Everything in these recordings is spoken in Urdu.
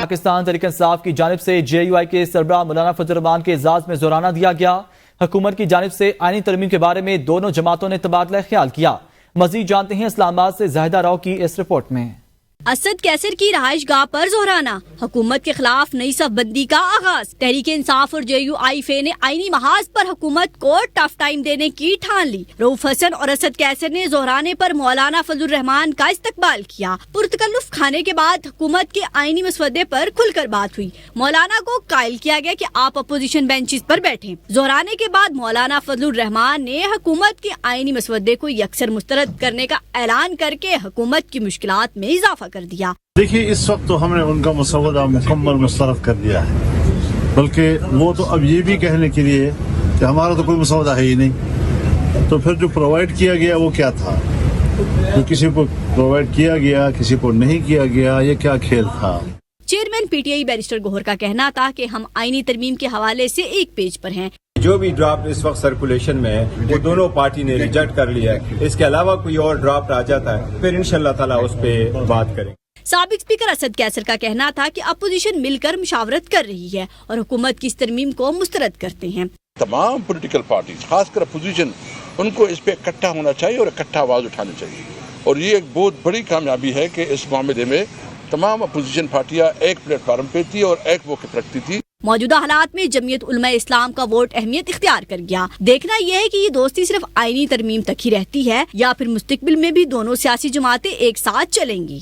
پاکستان تحریک انصاف کی جانب سے JUI کے سربراہ مولانا فضل الرحمان کے اعزاز میں زورانہ دیا گیا۔ حکومت کی جانب سے آئینی ترمیم کے بارے میں دونوں جماعتوں نے تبادلہ خیال کیا۔ مزید جانتے ہیں اسلام آباد سے زاہدہ راؤ کی اس رپورٹ میں۔ اسد کیسر کی رہائش گاہ پر زہرانہ، حکومت کے خلاف نئی صف بندی کا آغاز۔ تحریک انصاف اور JUI نے آئینی محاذ پر حکومت کو ٹف ٹائم دینے کی ٹھان لی۔ رؤف حسن اور اسد کیسر نے زہرانے پر مولانا فضل الرحمان کا استقبال کیا۔ پرتکلف کھانے کے بعد حکومت کے آئینی مسودے پر کھل کر بات ہوئی۔ مولانا کو قائل کیا گیا کہ آپ اپوزیشن بینچز پر بیٹھیں۔ زہرانے کے بعد مولانا فضل الرحمان نے حکومت کے آئینی مسودے کو یکسر مسترد کرنے کا اعلان کر کے حکومت کی مشکلات میں اضافہ کر دیا۔ دیکھیے اس وقت تو ہم نے ان کا مسودہ مکمل مسترد کر دیا ہے، بلکہ وہ تو اب یہ بھی کہنے کے لیے کہ ہمارا تو کوئی مسودہ ہے ہی نہیں، تو پھر جو پرووائڈ کیا گیا وہ کیا تھا؟ جو کسی کو پرووائڈ کیا گیا کسی کو نہیں کیا گیا، یہ کیا کھیل تھا؟ چیئرمین PTI بیرسٹر گوہر کا کہنا تھا کہ ہم آئینی ترمیم کے حوالے سے ایک پیج پر ہیں۔ جو بھی ڈرافٹ اس وقت سرکولیشن میں ہے وہ دونوں پارٹی نے ریجیکٹ کر لیا ہے۔ اس کے علاوہ کوئی اور ڈرافٹ آ جاتا ہے پھر انشاءاللہ تعالی اس پہ بات کریں۔ سابق اسپیکر اسد کیسر کا کہنا تھا کہ اپوزیشن مل کر مشاورت کر رہی ہے اور حکومت کی اس ترمیم کو مسترد کرتے ہیں۔ تمام پولیٹیکل پارٹیز خاص کر اپوزیشن ان کو اس پہ اکٹھا ہونا چاہیے اور اکٹھا آواز اٹھانی چاہیے، اور یہ ایک بہت بڑی کامیابی ہے کہ اس معاملے میں تمام اپوزیشن پارٹیاں ایک پلیٹ فارم پہ تھی اور ایک موقف رکھتی تھی۔ موجودہ حالات میں جمعیت علماء اسلام کا ووٹ اہمیت اختیار کر گیا۔ دیکھنا یہ ہے کہ یہ دوستی صرف آئینی ترمیم تک ہی رہتی ہے یا پھر مستقبل میں بھی دونوں سیاسی جماعتیں ایک ساتھ چلیں گی۔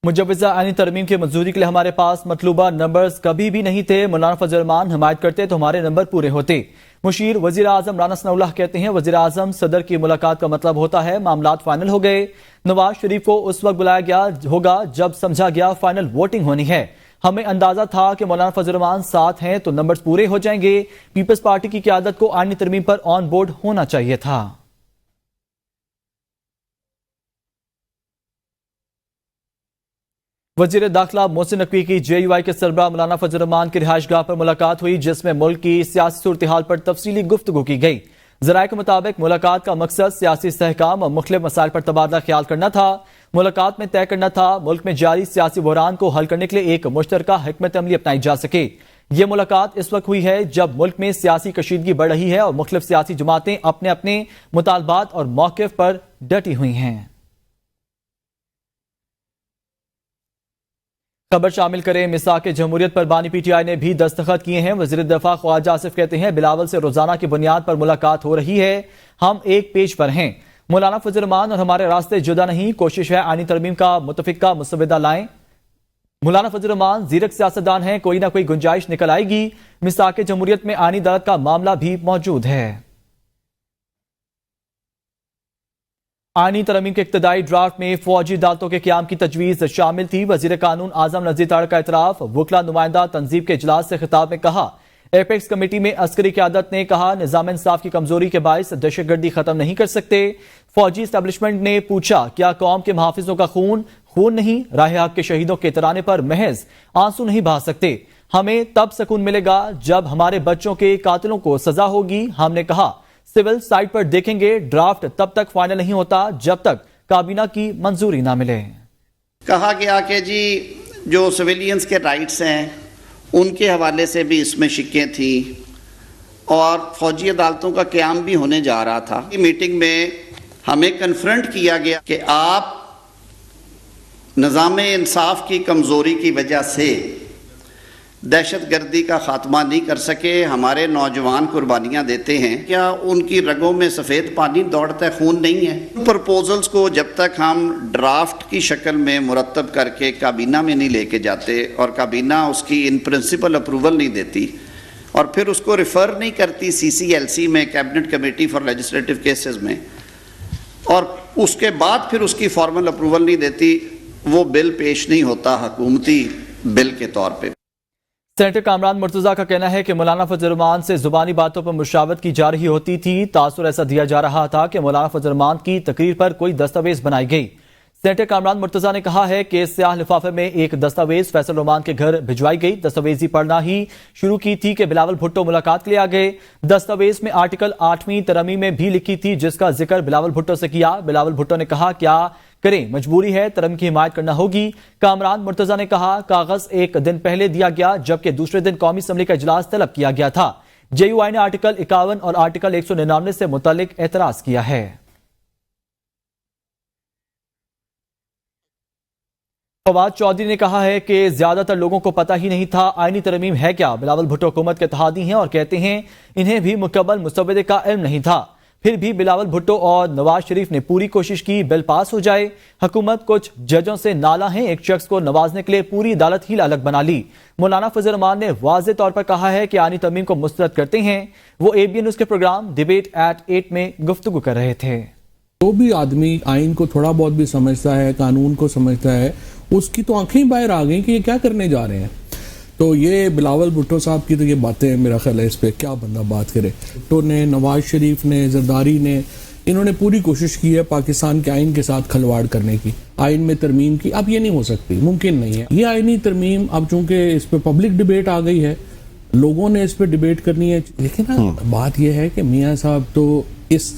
مجوزہ آئینی ترمیم کی منظوری کے لیے ہمارے پاس مطلوبہ نمبرز کبھی بھی نہیں تھے۔ مولانا فضل الرحمان حمایت کرتے تو ہمارے نمبر پورے ہوتے۔ مشیر وزیر اعظم رانا ثناء اللہ کہتے ہیں وزیر اعظم صدر کی ملاقات کا مطلب ہوتا ہے معاملات فائنل ہو گئے۔ نواز شریف کو اس وقت بلایا گیا ہوگا جب سمجھا گیا فائنل ووٹنگ ہونی ہے۔ ہمیں اندازہ تھا کہ مولانا فضل الرحمان ساتھ ہیں تو نمبرز پورے ہو جائیں گے۔ پیپلز پارٹی کی قیادت کو آئینی ترمیم پر آن بورڈ ہونا چاہیے تھا۔ وزیر داخلہ محسن نقوی کی JUI کے سربراہ مولانا فضل الرحمان کی رہائش گاہ پر ملاقات ہوئی، جس میں ملک کی سیاسی صورتحال پر تفصیلی گفتگو کی گئی۔ ذرائع کے مطابق ملاقات کا مقصد سیاسی استحکام اور مختلف مسائل پر تبادلہ خیال کرنا تھا۔ ملاقات میں طے کرنا تھا ملک میں جاری سیاسی بحران کو حل کرنے کے لیے ایک مشترکہ حکمت عملی اپنائی جا سکے۔ یہ ملاقات اس وقت ہوئی ہے جب ملک میں سیاسی کشیدگی بڑھ رہی ہے اور مختلف سیاسی جماعتیں اپنے اپنے مطالبات اور موقف پر ڈٹی ہوئی ہیں۔ خبر شامل کریں میثاق جمہوریت پر بانی PTI نے بھی دستخط کیے ہیں۔ وزیر دفاع خواجہ آصف کہتے ہیں بلاول سے روزانہ کی بنیاد پر ملاقات ہو رہی ہے، ہم ایک پیج پر ہیں۔ مولانا فضل الرحمان اور ہمارے راستے جدا نہیں، کوشش ہے آئینی ترمیم کا متفقہ مسودہ لائیں۔ مولانا فضل الرحمان زیرک سیاستدان ہیں، کوئی نہ کوئی گنجائش نکل آئے گی۔ میثاق جمہوریت میں آئینی عدالت کا معاملہ بھی موجود ہے۔ آئینی ترمیم کے ابتدائی ڈرافٹ میں فوجی عدالتوں کے قیام کی تجویز شامل تھی۔ وزیر قانون اعظم نذیر تاڑ کا اعتراف۔ وکلا نمائندہ تنظیم کے اجلاس سے خطاب میں کہا ایپیکس کمیٹی میں عسکری قیادت نے کہا نظام انصاف کی کمزوری کے باعث دہشت گردی ختم نہیں کر سکتے۔ فوجی اسٹیبلشمنٹ نے پوچھا کیا قوم کے محافظوں کا خون نہیں؟ راہ حق کے شہیدوں کے ترانے پر محض آنسو نہیں بہا سکتے۔ ہمیں تب سکون ملے گا جب ہمارے بچوں کے قاتلوں کو سزا ہوگی۔ ہم نے کہا سول سائٹ پر دیکھیں گے، ڈرافٹ تب تک فائنل نہیں ہوتا جب تک کابینہ کی منظوری نہ ملے۔ کہا گیا کہ جی جو سویلینز کے رائٹس ہیں ان کے حوالے سے بھی اس میں شکیں تھیں اور فوجی عدالتوں کا قیام بھی ہونے جا رہا تھا۔ میٹنگ میں ہمیں کنفرنٹ کیا گیا کہ آپ نظام انصاف کی کمزوری کی وجہ سے دہشت گردی کا خاتمہ نہیں کر سکے، ہمارے نوجوان قربانیاں دیتے ہیں، کیا ان کی رگوں میں سفید پانی دوڑتا ہے، خون نہیں ہے؟ پرپوزلز کو جب تک ہم ڈرافٹ کی شکل میں مرتب کر کے کابینہ میں نہیں لے کے جاتے اور کابینہ اس کی ان پرنسپل اپروول نہیں دیتی اور پھر اس کو ریفر نہیں کرتی CCLC میں، cabinet committee for legislative cases میں، اور اس کے بعد پھر اس کی فارمل اپروول نہیں دیتی، وہ بل پیش نہیں ہوتا حکومتی بل کے طور پہ۔ سینیٹر کامران مرتضیٰ کا کہنا ہے کہ مولانا فضل الرحمان سے زبانی باتوں پر مشاورت کی جا رہی ہوتی تھی۔ تاثر ایسا دیا جا رہا تھا کہ مولانا فضل الرحمان کی تقریر پر کوئی دستاویز بنائی گئی۔ سینیٹر کامران مرتضیٰ نے کہا ہے کہ سیاہ لفافے میں ایک دستاویز فیصل الرحمان کے گھر بھجوائی گئی۔ دستاویزی پڑھنا ہی شروع کی تھی کہ بلاول بھٹو ملاقات کے لیے آ گئے۔ دستاویز میں آرٹیکل 8ویں ترمیم میں بھی لکھی تھی جس کا ذکر بلاول بھٹو سے کیا۔ بلاول بھٹو نے کہا کیا کریں, مجبوری ہے, ترمیم کی حمایت کرنا ہوگی. کامران مرتضی نے کہا کاغذ ایک دن پہلے دیا گیا جبکہ دوسرے دن قومی اسمبلی کا اجلاس طلب کیا گیا تھا. جے یو آئی نے آرٹیکل 51 اور آرٹیکل 199 سے متعلق اعتراض کیا ہے. فواد چودھری نے کہا ہے کہ زیادہ تر لوگوں کو پتہ ہی نہیں تھا آئینی ترمیم ہے کیا. بلاول بھٹو حکومت کے اتحادی ہیں اور کہتے ہیں انہیں بھی مکمل مسودے کا علم نہیں تھا. پھر بھی بلاول بھٹو اور نواز شریف نے پوری کوشش کی بل پاس ہو جائے. حکومت کچھ ججوں سے نالا ہیں, ایک شخص کو نوازنے کے لیے پوری عدالت ہی الگ بنا لی. مولانا فضل الرحمان نے واضح طور پر کہا ہے کہ آئینی ترمیم کو مسترد کرتے ہیں. وہ اے بی این نیوز کے پروگرام ڈیبیٹ ایٹ 8 میں گفتگو کر رہے تھے. جو بھی آدمی آئین کو تھوڑا بہت بھی سمجھتا ہے, قانون کو سمجھتا ہے, اس کی تو آنکھیں باہر آ گئیں کہ یہ کیا کرنے جا رہے ہیں. تو یہ بلاول بھٹو صاحب کی تو یہ باتیں میرا خیال ہے اس پہ کیا بندہ بات کرے. بھٹو نے, نواز شریف نے, زرداری نے, انہوں نے پوری کوشش کی ہے پاکستان کے آئین کے ساتھ کھلواڑ کرنے کی, آئین میں ترمیم کی. اب یہ نہیں ہو سکتی, ممکن نہیں ہے یہ آئینی ترمیم. اب چونکہ اس پہ پبلک ڈیبیٹ آ گئی ہے, لوگوں نے اس پہ ڈیبیٹ کرنی ہے. لیکن بات یہ ہے کہ میاں صاحب تو اس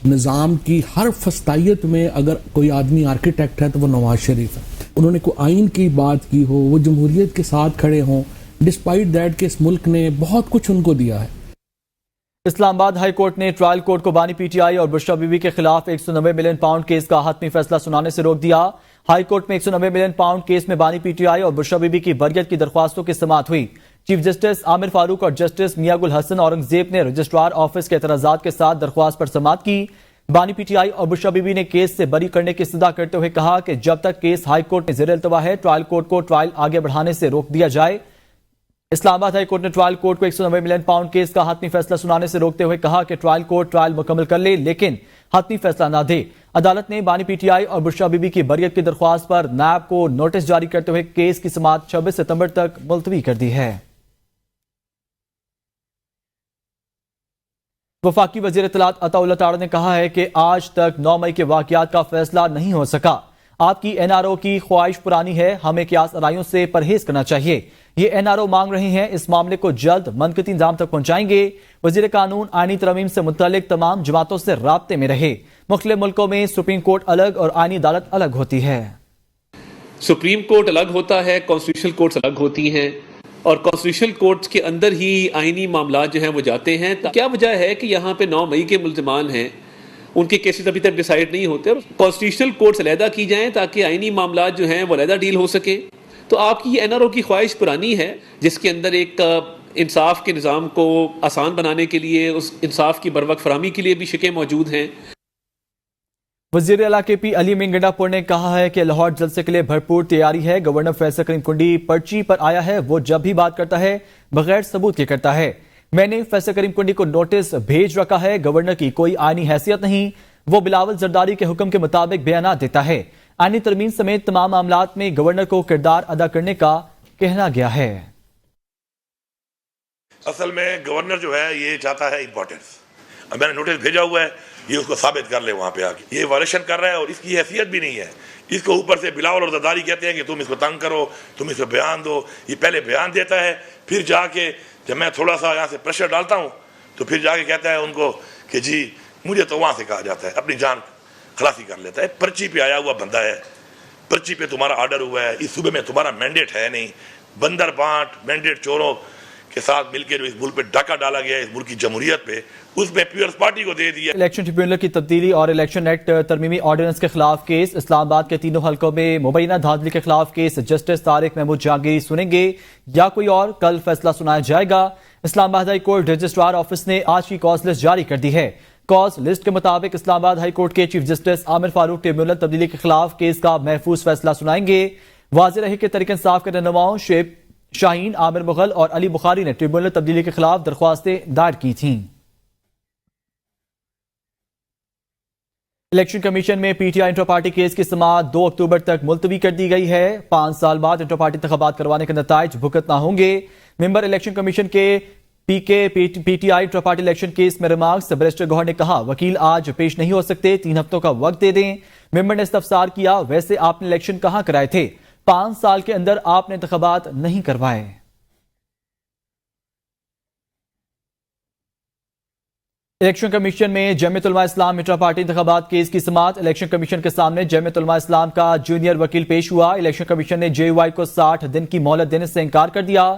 نظام کی ہر فسطائیت میں اگر کوئی آدمی آرکیٹیکٹ ہے تو وہ نواز شریف ہے. انہوں نے کوئی آئین کی بات کی ہو, وہ جمہوریت کے ساتھ کھڑے ہوں, ڈسپائٹ دیٹ کہ اس ملک نے بہت کچھ ان کو دیا ہے. اسلام آباد ہائی کورٹ نے ٹرائل کورٹ کو بانی پی ٹی آئی اور بشرا بی بی کے خلاف 190 ملین پاؤنڈ کیس کا حتمی فیصلہ سنانے سے روک دیا. ہائی کورٹ میں 190 ملین پاؤنڈ کیس میں بانی پی ٹی آئی اور بشرا بی بی کی بریت کی درخواستوں کی سماعت ہوئی. چیف جسٹس عامر فاروق اور جسٹس میاں گل حسن اورنگزیب نے رجسٹرار آفس کے اعتراضات کے ساتھ درخواست پر سماعت کی. بانی پی ٹی آئی اور بشرا بی بی نے کیس سے بری کرنے کی استدعا کرتے ہوئے کہا کہ جب تک کیس ہائی کورٹ میں زیر التوا ہے ٹرائل کورٹ کو ٹرائل آگے بڑھانے سے روک دیا جائے. اسلام آباد ہائی کورٹ نے ٹرائل کورٹ کو 190 ملین پاؤنڈ کیس کا حتمی فیصلہ سنانے سے روکتے ہوئے کہا کہ ٹرائل کورٹ ٹرائل مکمل کر لے لیکن حتمی فیصلہ نہ دے. عدالت نے بانی پی ٹی آئی اور بشرا بی بی کی بریت کی درخواست پر نیب کو نوٹس جاری کرتے ہوئے کیس کی سماعت 26 ستمبر تک ملتوی کر دی ہے. وفاقی وزیر اطلاعات عطا اللہ تاڑا نے کہا ہے کہ آج تک 9 مئی کے واقعات کا فیصلہ نہیں ہو سکا. آپ کی این آر او کی خواہش پرانی ہے, ہمیں قیاس آرائیوں سے پرہیز کرنا چاہیے. یہ این آر او مانگ رہے ہیں, اس معاملے کو جلد منطقی انجام تک پہنچائیں گے. وزیر قانون آئینی ترمیم سے متعلق تمام جماعتوں سے رابطے میں رہے. مختلف ملکوں میں سپریم کورٹ الگ اور آئینی عدالت الگ ہوتی ہے. سپریم کورٹ الگ ہوتا ہے, کانسٹیٹیوشنل کورٹس الگ ہوتی ہیں, اور کانسٹیٹیوشنل کورٹس کے اندر ہی آئینی معاملات جو ہیں وہ جاتے ہیں. کیا وجہ ہے کہ یہاں پہ 9 مئی کے ملزمان ہیں, ان کے کیسز ابھی تک ڈیسائیڈ نہیں ہوتے, اور کانسٹیٹیوشنل کورٹس علیحدہ کی جائیں تاکہ آئینی معاملات جو ہیں وہ علیحدہ ڈیل ہو سکے. تو آپ کی این آر او کی خواہش پرانی ہے جس کے اندر ایک انصاف کے نظام کو آسان بنانے کے لیے, اس انصاف کی بروقت فراہمی کے لیے بھی شکیں موجود ہیں. وزیر اعلیٰ کے پی علی امین گنڈا پور نے کہا ہے کہ لاہور جلسے کے لیے بھرپور تیاری ہے. گورنر فیصل کریم کنڈی پرچی پر آیا ہے, وہ جب بھی بات کرتا ہے بغیر ثبوت کے کرتا ہے. میں نے فیصل کریم کنڈی کو نوٹس بھیج رکھا ہے, گورنر کی کوئی آئینی حیثیت نہیں, وہ بلاول زرداری کے حکم کے مطابق بیانات دیتا ہے. آئینی ترمیم سمیت تمام معاملات میں گورنر کو کردار ادا کرنے کا کہنا گیا ہے. اصل میں گورنر جو ہے یہ چاہتا ہے امپورٹنس. اب میں نے نوٹس بھیجا ہوا ہے, یہ اس کو ثابت کر لے وہاں پہ آ کے. یہ وائلیشن کر رہا ہے اور اس کی حیثیت بھی نہیں ہے. اس کو اوپر سے بلاول اور زرداری کہتے ہیں کہ تم اس کو تنگ کرو, تم اس کو بیان دو. یہ پہلے بیان دیتا ہے, پھر جا کے جب میں تھوڑا سا یہاں سے پریشر ڈالتا ہوں تو پھر جا کے کہتا ہے ان کو کہ جی مجھے تو وہاں سے کہا جاتا ہے, اپنی جان خلاصی کر لیتا ہے. پرچی پہ آیا ہوا بندہ ہے, پرچی پہ تمہارا آرڈر ہوا ہے, اس صوبے میں تمہارا مینڈیٹ ہے نہیں. بندر بانٹ مینڈیٹ چوروں کے ساتھ مل کے جو اس ملک پہ ڈاکہ ڈالا گیا ہے اس ملک کی جمہوریت پہ, اس میں پیپلز پارٹی کو دے دیا. الیکشن ٹریبیونل کی تبدیلی اور الیکشن ایکٹ ترمیمی آرڈیننس کے خلاف کیس. اسلام آباد کے تینوں حلقوں میں مبینہ دھاندلی کے خلاف کیس جسٹس طارق محمود جہانگیری سنیں گے یا کوئی اور, کل فیصلہ سنایا جائے گا. اسلام آباد ہائی کورٹ رجسٹرار آفس نے آج کی کاز لسٹ جاری کر دی ہے. کاز لسٹ کے مطابق اسلام آباد ہائی کورٹ کے چیف جسٹس عامر فاروق ٹریبیونل تبدیلی کے خلاف کیس کا محفوظ فیصلہ سنائیں گے. واضح رہے کہ تحریک انصاف کے رہنماؤں شعیب شاہین, عامر مغل اور علی بخاری نے ٹریبیونل تبدیلی کے خلاف درخواستیں دائر کی تھیں. الیکشن کمیشن میں P T I inter party case کی سماعت 2 اکتوبر تک ملتوی کر دی گئی ہے. 5 سال بعد انٹر پارٹی انتخابات کروانے کے نتائج بھگتنا ہوں گے. ممبر الیکشن کمیشن کے P T I inter party election case میں ریمارکس. بیرسٹر گوہر نے کہا وکیل آج پیش نہیں ہو سکتے, 3 ہفتوں کا وقت دے دیں. ممبر نے استفسار کیا ویسے آپ نے الیکشن کہاں کرائے تھے, 5 سال کے اندر آپ نے انتخابات نہیں کروائے. الیکشن کمیشن میں جمعیت علماء اسلام میٹرا پارٹی انتخابات کیس کی سماعت. الیکشن کمیشن کے سامنے جمعیت علماء اسلام کا جونیئر وکیل پیش ہوا. الیکشن کمیشن نے جے یو آئی کو 60 دن کی مہلت دینے سے انکار کر دیا.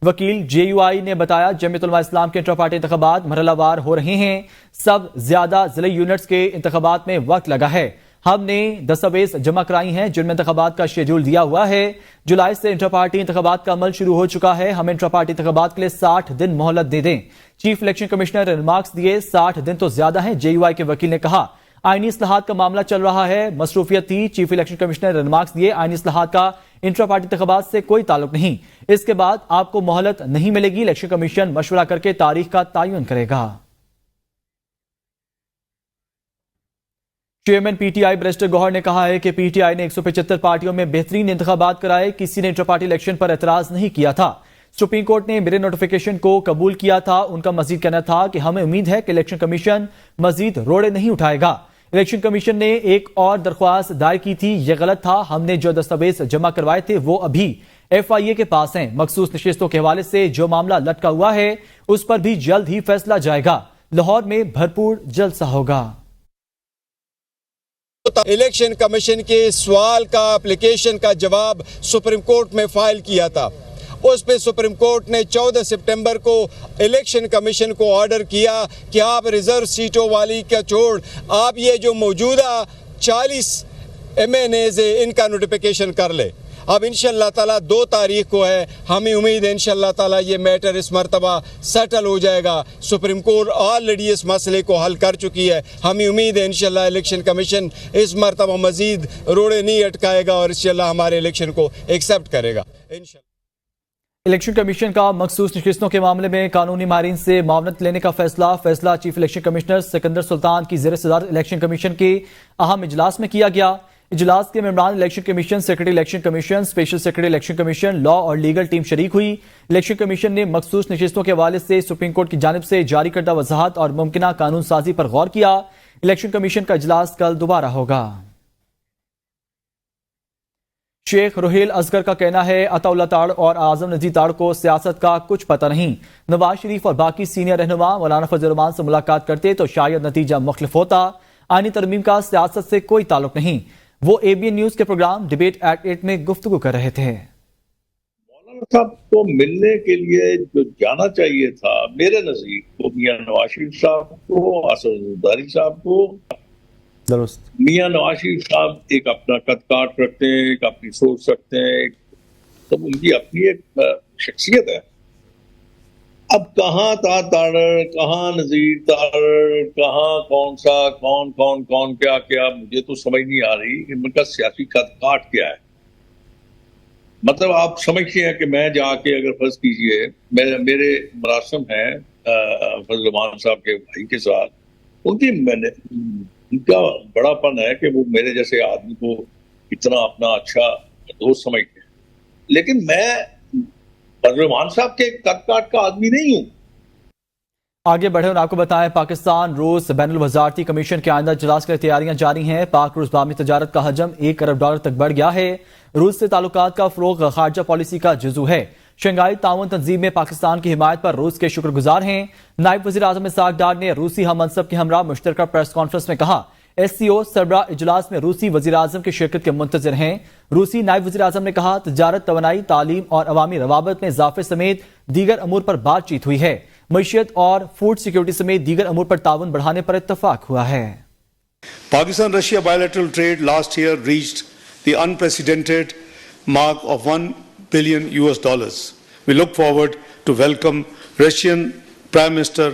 وکیل جے یو آئی نے بتایا جمعیت علماء اسلام کے انٹرا پارٹی انتخابات مرحلہ وار ہو رہے ہیں. سب زیادہ ضلعی یونٹس کے انتخابات میں وقت لگا ہے. ہم نے دستاویز جمع کرائی ہیں جن میں انتخابات کا شیڈول دیا ہوا ہے. جولائی سے انٹرا پارٹی انتخابات کا عمل شروع ہو چکا ہے. ہمیں انٹرا پارٹی انتخابات کے لیے 60 دن مہلت دے دیں. چیف الیکشن کمشنر نے ریمارکس دیے 60 دن تو زیادہ ہیں. جے یو آئی کے وکیل نے کہا آئینی اصلاحات کا معاملہ چل رہا ہے, مصروفیت تھی. چیف الیکشن کمشنر نے ریمارکس دیے آئینی اصلاحات کا انٹرا پارٹی انتخابات سے کوئی تعلق نہیں. اس کے بعد آپ کو مہلت نہیں ملے گی. الیکشن کمیشن مشورہ کر کے تاریخ کا تعین کرے گا. Chairman P T I barrister Gohar نے کہا ہے کہ پی ٹی آئی نے 175 پارٹیوں میں بہترین انتخابات کرائے. کسی نے انٹر پارٹی الیکشن پر اعتراض نہیں کیا تھا. سپریم کورٹ نے میرے نوٹیفیکیشن کو قبول کیا تھا. ان کا مزید کہنا تھا کہ ہمیں امید ہے کہ الیکشن کمیشن مزید روڑے نہیں اٹھائے گا. الیکشن کمیشن نے ایک اور درخواست دائر کی تھی, یہ غلط تھا. ہم نے جو دستاویز جمع کروائے تھے وہ ابھی ایف آئی اے کے پاس ہیں. مخصوص نشستوں کے حوالے سے جو معاملہ لٹکا ہوا ہے اس پر بھی جلد ہی فیصلہ جائے گا. لاہور میں بھرپور جلسہ ہوگا. الیکشن کمیشن کے سوال کا اپلیکیشن کا جواب سپریم کورٹ میں فائل کیا تھا. اس پہ سپریم کورٹ نے 14 سپٹمبر کو الیکشن کمیشن کو آرڈر کیا کہ آپ ریزرو سیٹوں والی کا چھوڑ آپ یہ جو موجودہ 40 ایم این ایز ان کا نوٹیفیکیشن کر لے. اب انشاءاللہ تعالیٰ 2 تاریخ کو ہے. ہمیں امید ہے انشاءاللہ تعالیٰ یہ میٹر اس مرتبہ سیٹل ہو جائے گا. سپریم کورٹ آلریڈی اس مسئلے کو حل کر چکی ہے. ہمیں امید ہے انشاءاللہ الیکشن کمیشن اس مرتبہ مزید روڑے نہیں اٹکائے گا اور انشاءاللہ ہمارے الیکشن کو ایکسیپٹ کرے گا انشاءاللہ. الیکشن کمیشن کا مخصوص نشستوں کے معاملے میں قانونی ماہرین سے معاونت لینے کا فیصلہ چیف الیکشن کمشنر سکندر سلطان کی زیر صدارت الیکشن کمیشن کے اہم اجلاس میں کیا گیا. اجلاس کے ممبران election commission, secretary election commission, special secretary election commission, law اور لیگل ٹیم شریک ہوئی. الیکشن کمیشن نے مخصوص نشستوں کے حوالے سے سپریم کورٹ کی جانب سے جاری کردہ وضاحت اور ممکنہ قانون سازی پر غور کیا. الیکشن کمیشن کا اجلاس کل دوبارہ ہوگا. شیخ روہیل اصغر کا کہنا ہے عطا اللہ تاڑ اور اعظم نذیر تاڑ کو سیاست کا کچھ پتہ نہیں. نواز شریف اور باقی سینئر رہنما مولانا فضل الرحمان سے ملاقات کرتے تو شاید نتیجہ مختلف ہوتا. آئینی ترمیم کا سیاست سے کوئی تعلق نہیں. وہ اے بی این نیوز کے پروگرام ڈیبیٹ ایٹ 8 میں گفتگو کر رہے تھے. مولانا صاحب کو ملنے کے لیے جو جانا چاہیے تھا میرے نزدیک وہ میاں نواز شریف صاحب کو، اسد زرداری صاحب کو. درست. میاں نواز شریف صاحب ایک اپنا قد کاٹ رکھتے ہیں، ایک اپنی سوچ رکھتے ہیں، تو ان کی اپنی ایک شخصیت ہے. اب کہاں تاڑ، کہاں نذیر تاڑ، کہاں کون سا کون کیا مجھے تو سمجھ نہیں آ رہی کہ ان کا سیاسی قد کاٹ کیا ہے. مطلب آپ سمجھتے ہیں کہ میں جا کے اگر فرض کیجئے میرے مراسم ہیں فضل الرحمان صاحب کے بھائی کے ساتھ، ان کا بڑا پن ہے کہ وہ میرے جیسے آدمی کو اتنا اپنا اچھا دوست سمجھتے ہیں، لیکن میں فضل الرحمان صاحب کے قد کاٹ کا آدمی نہیں ہوں. آگے بڑھے اور آپ کو بتائیں پاکستان روس بین الوزارتی کمیشن کے آئندہ اجلاس کے لیے تیاریاں جاری ہیں. پاک روس باہمی تجارت کا حجم $1 ارب تک بڑھ گیا ہے. روس سے تعلقات کا فروغ خارجہ پالیسی کا جزو ہے. شنگھائی تعاون تنظیم میں پاکستان کی حمایت پر روس کے شکر گزار ہیں. نائب وزیر اعظم اسحاق ڈار نے روسی ہم منصب کے ہمراہ مشترکہ پریس کانفرنس میں کہا ایس سی او سربراہ اجلاس میں روسی وزیر اعظم کی شرکت کے منتظر ہیں. روسی نائب وزیر اعظم نے کہا تجارت، توانائی، تعلیم اور عوامی روابط میں اضافے سمیت دیگر امور پر بات چیت ہوئی ہے. معیشت اور فوڈ سیکیورٹی سمیت دیگر امور پر تعاون بڑھانے پر اتفاق ہوا ہے. Pakistan-Russia bilateral trade last year reached the unprecedented mark of $1 billion. We look forward to welcome Russian Prime Minister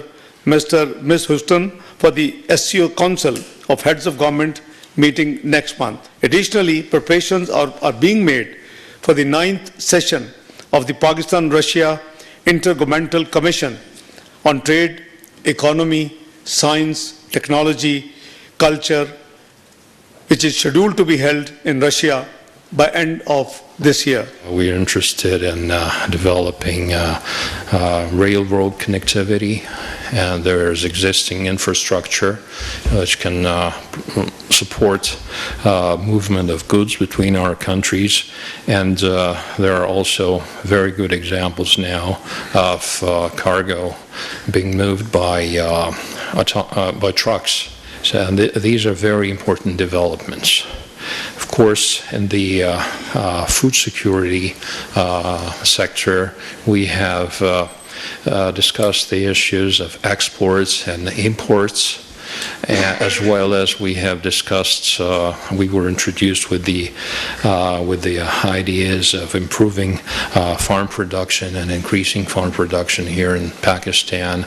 Ms. Houston for the SCO Council of Heads of Government meeting next month. Additionally, preparations are being made for the 9th session of the Pakistan-Russia Intergovernmental Commission on Trade, Economy, Science, Technology, Culture, which is scheduled to be held in Russia by end of this year. We are interested in developing railroad connectivity, and there is existing infrastructure which can support movement of goods between our countries, and there are also very good examples now of cargo being moved by trucks. So, and these are very important developments. Of course, in the food security sector, we have discussed the issues of exports and imports, as well as we have discussed, we were introduced with the ideas of improving farm production and increasing farm production here in Pakistan.